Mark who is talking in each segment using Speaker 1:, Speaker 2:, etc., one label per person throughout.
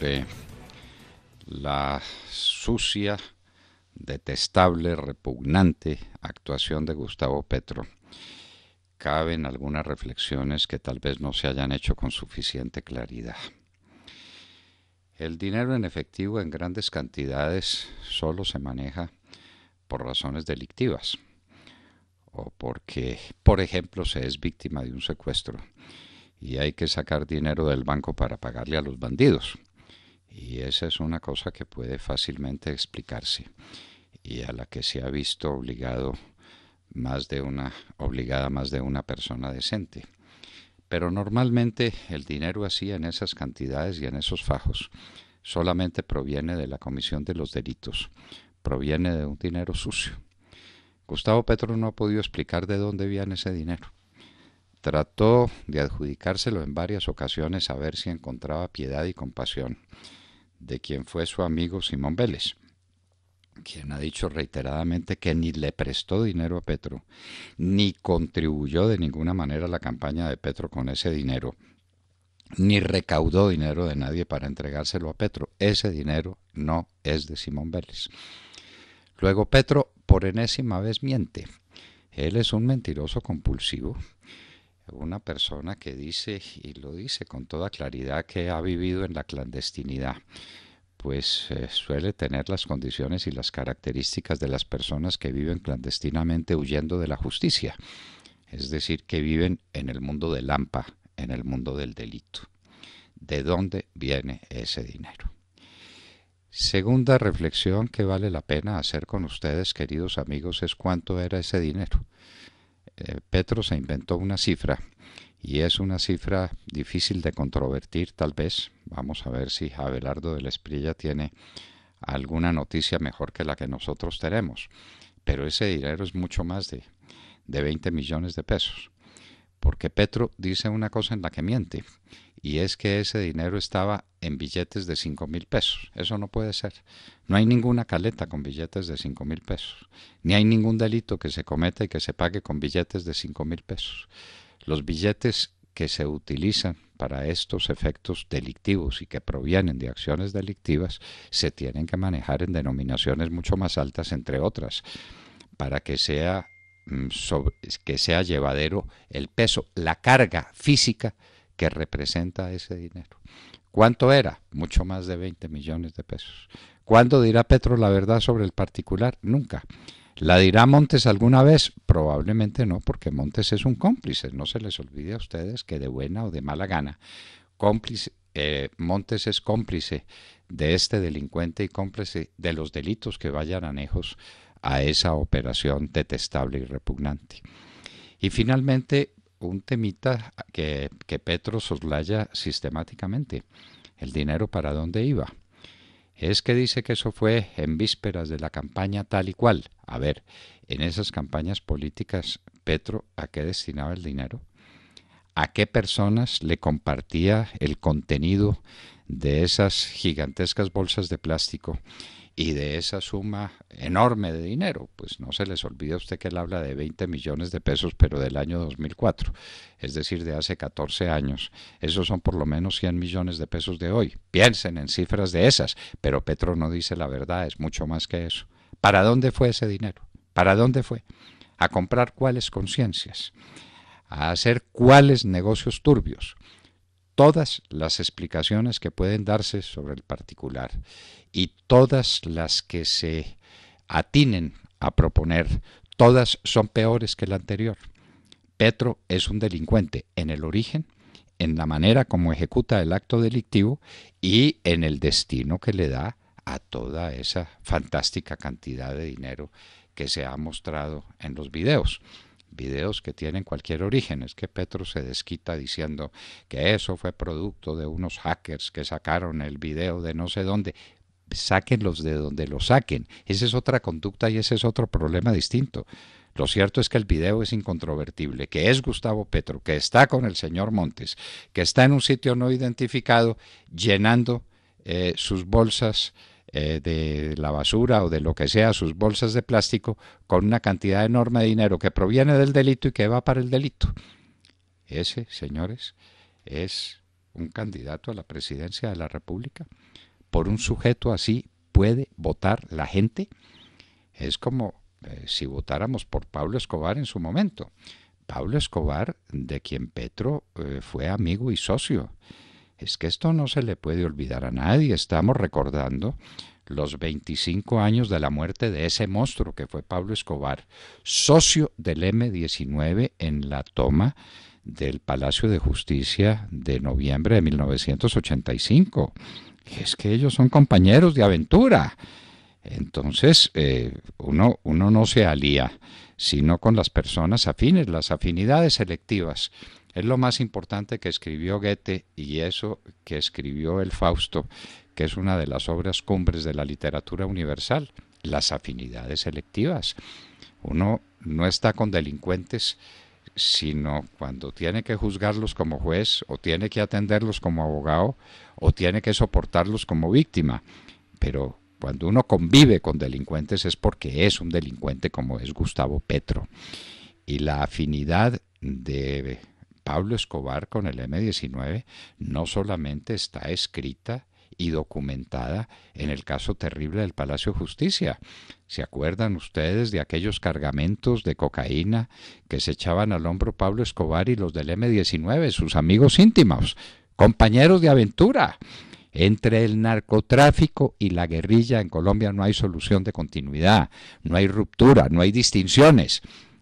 Speaker 1: sobre la sucia, detestable, repugnante actuación de Gustavo Petro, caben algunas reflexiones que tal vez no se hayan hecho con suficiente claridad. El dinero en efectivo en grandes cantidades solo se maneja por razones delictivas o porque, por ejemplo, se es víctima de un secuestro y hay que sacar dinero del banco para pagarle a los bandidos. Y esa es una cosa que puede fácilmente explicarse y a la que se ha visto obligada más de una persona decente. Pero normalmente el dinero así en esas cantidades y en esos fajos solamente proviene de la comisión de los delitos, proviene de un dinero sucio. Gustavo Petro no ha podido explicar de dónde viene ese dinero. Trató de adjudicárselo en varias ocasiones a ver si encontraba piedad y compasión de quien fue su amigo Simón Vélez, quien ha dicho reiteradamente que ni le prestó dinero a Petro, ni contribuyó de ninguna manera a la campaña de Petro con ese dinero, ni recaudó dinero de nadie para entregárselo a Petro. Ese dinero no es de Simón Vélez. Luego Petro por enésima vez miente. Él es un mentiroso compulsivo, una persona que dice, y lo dice con toda claridad, que ha vivido en la clandestinidad, pues suele tener las condiciones y las características de las personas que viven clandestinamente huyendo de la justicia, es decir, que viven en el mundo del hampa, en el mundo del delito. ¿De dónde viene ese dinero? Segunda reflexión que vale la pena hacer con ustedes, queridos amigos, es cuánto era ese dinero. Petro se inventó una cifra y es una cifra difícil de controvertir tal vez. Vamos a ver si Abelardo de la Espriella tiene alguna noticia mejor que la que nosotros tenemos. Pero ese dinero es mucho más de 20 millones de pesos. Porque Petro dice una cosa en la que miente, y es que ese dinero estaba en billetes de 5.000 pesos. Eso no puede ser. No hay ninguna caleta con billetes de 5.000 pesos, ni hay ningún delito que se cometa y que se pague con billetes de 5.000 pesos. Los billetes que se utilizan para estos efectos delictivos y que provienen de acciones delictivas se tienen que manejar en denominaciones mucho más altas, entre otras, para que sea llevadero el peso, la carga física que representa ese dinero. ¿Cuánto era? Mucho más de 20 millones de pesos. ¿Cuándo dirá Petro la verdad sobre el particular? Nunca. ¿La dirá Montes alguna vez? Probablemente no, porque Montes es un cómplice. No se les olvide a ustedes que de buena o de mala gana, Montes es cómplice de este delincuente y cómplice de los delitos que vayan anejos a esa operación detestable y repugnante. Y finalmente, un temita que Petro soslaya sistemáticamente: el dinero para dónde iba. Es que dice que eso fue en vísperas de la campaña tal y cual. A ver, en esas campañas políticas, Petro, ¿a qué destinaba el dinero? ¿A qué personas le compartía el contenido de esas gigantescas bolsas de plástico y de esa suma enorme de dinero? Pues no se les olvide a usted que él habla de 20 millones de pesos, pero del año 2004, es decir, de hace 14 años. Esos son por lo menos 100 millones de pesos de hoy. Piensen en cifras de esas, pero Petro no dice la verdad, es mucho más que eso. ¿Para dónde fue ese dinero? ¿Para dónde fue? ¿A comprar cuáles conciencias? ¿A hacer cuáles negocios turbios? Todas las explicaciones que pueden darse sobre el particular y todas las que se atinen a proponer, todas son peores que la anterior. Petro es un delincuente en el origen, en la manera como ejecuta el acto delictivo y en el destino que le da a toda esa fantástica cantidad de dinero que se ha mostrado en los videos que tienen cualquier origen. Es que Petro se desquita diciendo que eso fue producto de unos hackers que sacaron el video de no sé dónde. Sáquenlos de donde lo saquen. Esa es otra conducta y ese es otro problema distinto. Lo cierto es que el video es incontrovertible, que es Gustavo Petro, que está con el señor Montes, que está en un sitio no identificado llenando sus bolsas de la basura o de lo que sea, sus bolsas de plástico, con una cantidad enorme de dinero que proviene del delito y que va para el delito. Ese, señores, es un candidato a la presidencia de la República? ¿Por un sujeto así puede votar la gente? Es como si votáramos por Pablo Escobar en su momento. Pablo Escobar, de quien Petro fue amigo y socio. Es que esto no se le puede olvidar a nadie. Estamos recordando los 25 años de la muerte de ese monstruo que fue Pablo Escobar, socio del M-19 en la toma del Palacio de Justicia de noviembre de 1985. Es que ellos son compañeros de aventura. Entonces, uno no se alía, sino con las personas afines, las afinidades selectivas. Es lo más importante que escribió Goethe y eso que escribió el Fausto, que es una de las obras cumbres de la literatura universal, las afinidades selectivas. Uno no está con delincuentes, sino cuando tiene que juzgarlos como juez, o tiene que atenderlos como abogado, o tiene que soportarlos como víctima. Pero cuando uno convive con delincuentes es porque es un delincuente, como es Gustavo Petro. Y la afinidad de Pablo Escobar con el M-19 no solamente está escrita y documentada en el caso terrible del Palacio de Justicia. ¿Se acuerdan ustedes de aquellos cargamentos de cocaína que se echaban al hombro Pablo Escobar y los del M-19, sus amigos íntimos, compañeros de aventura? Entre el narcotráfico y la guerrilla en Colombia no hay solución de continuidad, no hay ruptura, no hay distinciones.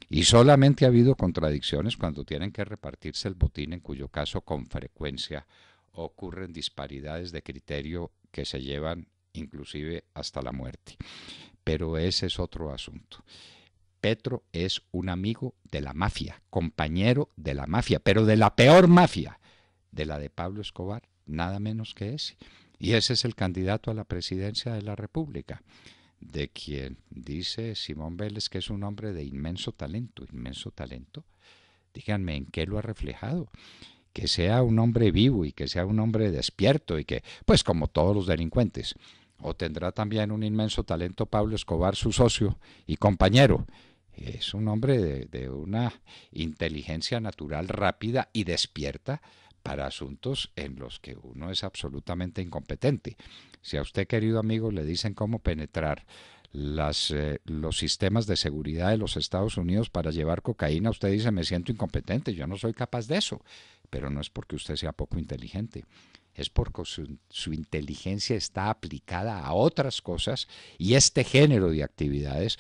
Speaker 1: Y solamente ha habido contradicciones cuando tienen que repartirse el botín, en cuyo caso con frecuencia ocurren disparidades de criterio que se llevan inclusive hasta la muerte. Pero ese es otro asunto. Petro es un amigo de la mafia, compañero de la mafia, pero de la peor mafia, de la de Pablo Escobar, nada menos que ese. Y ese es el candidato a la presidencia de la República, de quien dice Simón Vélez que es un hombre de inmenso talento. Inmenso talento. Díganme en qué lo ha reflejado. Que sea un hombre vivo y que sea un hombre despierto y que, pues como todos los delincuentes, o tendrá también un inmenso talento Pablo Escobar, su socio y compañero. Es un hombre de una inteligencia natural rápida y despierta para asuntos en los que uno es absolutamente incompetente. Si a usted, querido amigo, le dicen cómo penetrar los sistemas de seguridad de los Estados Unidos para llevar cocaína, usted dice, me siento incompetente, yo no soy capaz de eso. Pero no es porque usted sea poco inteligente, es porque su inteligencia está aplicada a otras cosas y este género de actividades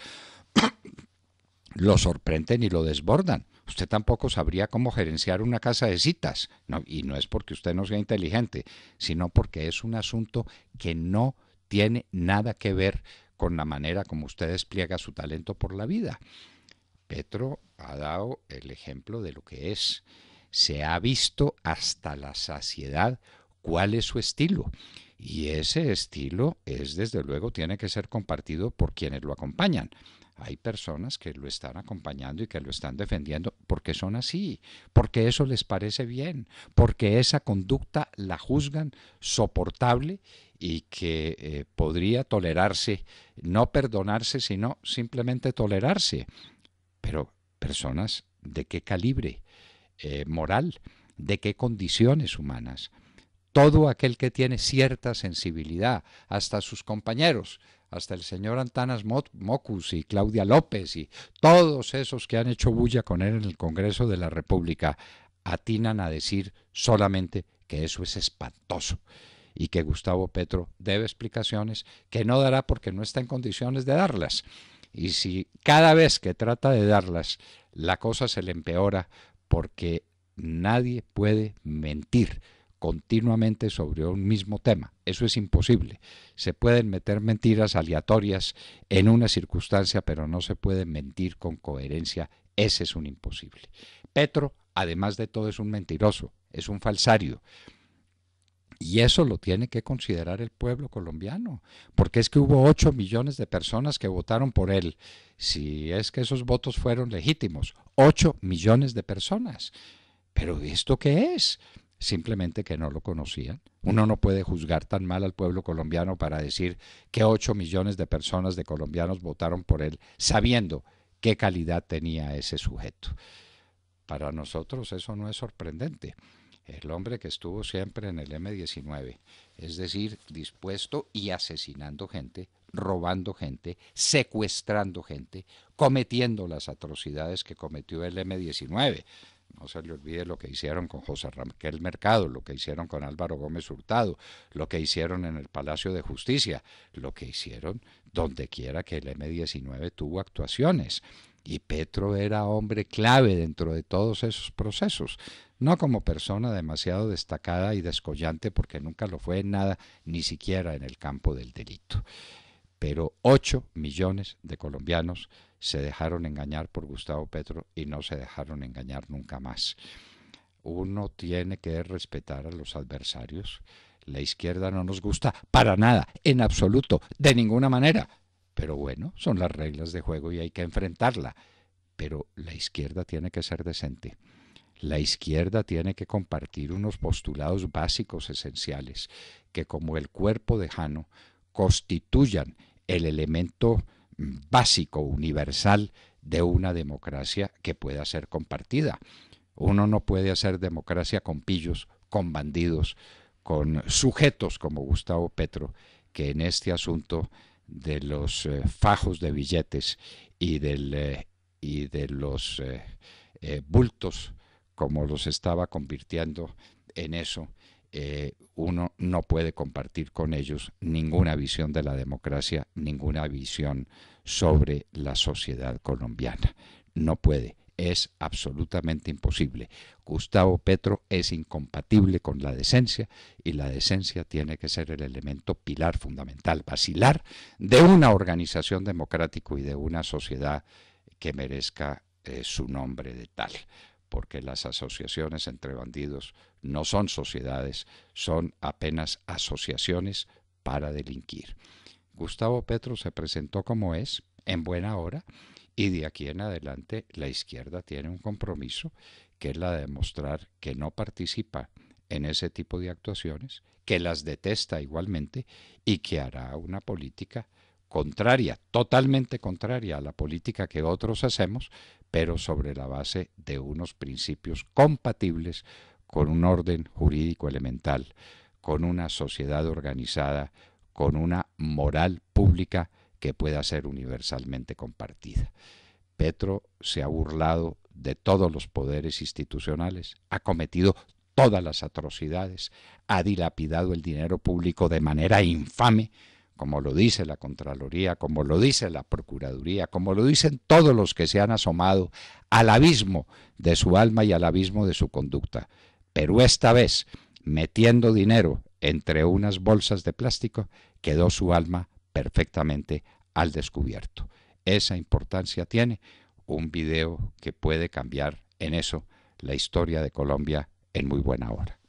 Speaker 1: lo sorprenden y lo desbordan. Usted tampoco sabría cómo gerenciar una casa de citas, no, y no es porque usted no sea inteligente, sino porque es un asunto que no tiene nada que ver con la manera como usted despliega su talento por la vida. Petro ha dado el ejemplo de lo que es. Se ha visto hasta la saciedad cuál es su estilo. Y ese estilo es, desde luego, tiene que ser compartido por quienes lo acompañan. Hay personas que lo están acompañando y que lo están defendiendo porque son así, porque eso les parece bien, porque esa conducta la juzgan soportable y que podría tolerarse, no perdonarse, sino simplemente tolerarse. Pero personas de qué calibre moral, de qué condiciones humanas. Todo aquel que tiene cierta sensibilidad, hasta sus compañeros, hasta el señor Antanas Mocus y Claudia López y todos esos que han hecho bulla con él en el Congreso de la República, atinan a decir solamente que eso es espantoso y que Gustavo Petro debe explicaciones que no dará porque no está en condiciones de darlas. Y si cada vez que trata de darlas la cosa se le empeora, porque nadie puede mentir continuamente sobre un mismo tema. Eso es imposible. Se pueden meter mentiras aleatorias en una circunstancia, pero no se puede mentir con coherencia. Ese es un imposible. Petro, además de todo, es un mentiroso, es un falsario. Y eso lo tiene que considerar el pueblo colombiano, porque es que hubo 8 millones de personas que votaron por él. Si es que esos votos fueron legítimos, 8 millones de personas. ¿Pero esto qué es? Simplemente que no lo conocían. Uno no puede juzgar tan mal al pueblo colombiano para decir que 8 millones de personas, de colombianos, votaron por él, sabiendo qué calidad tenía ese sujeto. Para nosotros eso no es sorprendente. el hombre que estuvo siempre en el M-19, es decir, dispuesto y asesinando gente, robando gente, secuestrando gente, cometiendo las atrocidades que cometió el M-19. No se le olvide lo que hicieron con José Raquel Mercado, lo que hicieron con Álvaro Gómez Hurtado, lo que hicieron en el Palacio de Justicia, lo que hicieron donde quiera que el M-19 tuvo actuaciones. Y Petro era hombre clave dentro de todos esos procesos, no como persona demasiado destacada y descollante porque nunca lo fue en nada, ni siquiera en el campo del delito. Pero 8 millones de colombianos se dejaron engañar por Gustavo Petro y no se dejaron engañar nunca más. Uno tiene que respetar a los adversarios. La izquierda no nos gusta para nada, en absoluto, de ninguna manera. Pero bueno, son las reglas de juego y hay que enfrentarla. Pero la izquierda tiene que ser decente. La izquierda tiene que compartir unos postulados básicos esenciales que, como el cuerpo de Jano, constituyan el elemento básico, universal de una democracia que pueda ser compartida. Uno no puede hacer democracia con pillos, con bandidos, con sujetos como Gustavo Petro, que en este asunto de los fajos de billetes y de los bultos, como los estaba convirtiendo en eso, uno no puede compartir con ellos ninguna visión de la democracia, ninguna visión sobre la sociedad colombiana. No puede, es absolutamente imposible. Gustavo Petro es incompatible con la decencia y la decencia tiene que ser el elemento pilar fundamental, basilar de una organización democrática y de una sociedad que merezca su nombre de tal, porque las asociaciones entre bandidos no son sociedades, son apenas asociaciones para delinquir. Gustavo Petro se presentó como es, en buena hora, y de aquí en adelante la izquierda tiene un compromiso, que es la de demostrar que no participa en ese tipo de actuaciones, que las detesta igualmente y que hará una política contraria, totalmente contraria a la política que otros hacemos, pero sobre la base de unos principios compatibles con un orden jurídico elemental, con una sociedad organizada, con una moral pública que pueda ser universalmente compartida. Petro se ha burlado de todos los poderes institucionales, ha cometido todas las atrocidades, ha dilapidado el dinero público de manera infame, como lo dice la Contraloría, como lo dice la Procuraduría, como lo dicen todos los que se han asomado al abismo de su alma y al abismo de su conducta. Pero esta vez, metiendo dinero entre unas bolsas de plástico, quedó su alma perfectamente al descubierto. Esa importancia tiene un video que puede cambiar en eso la historia de Colombia en muy buena hora.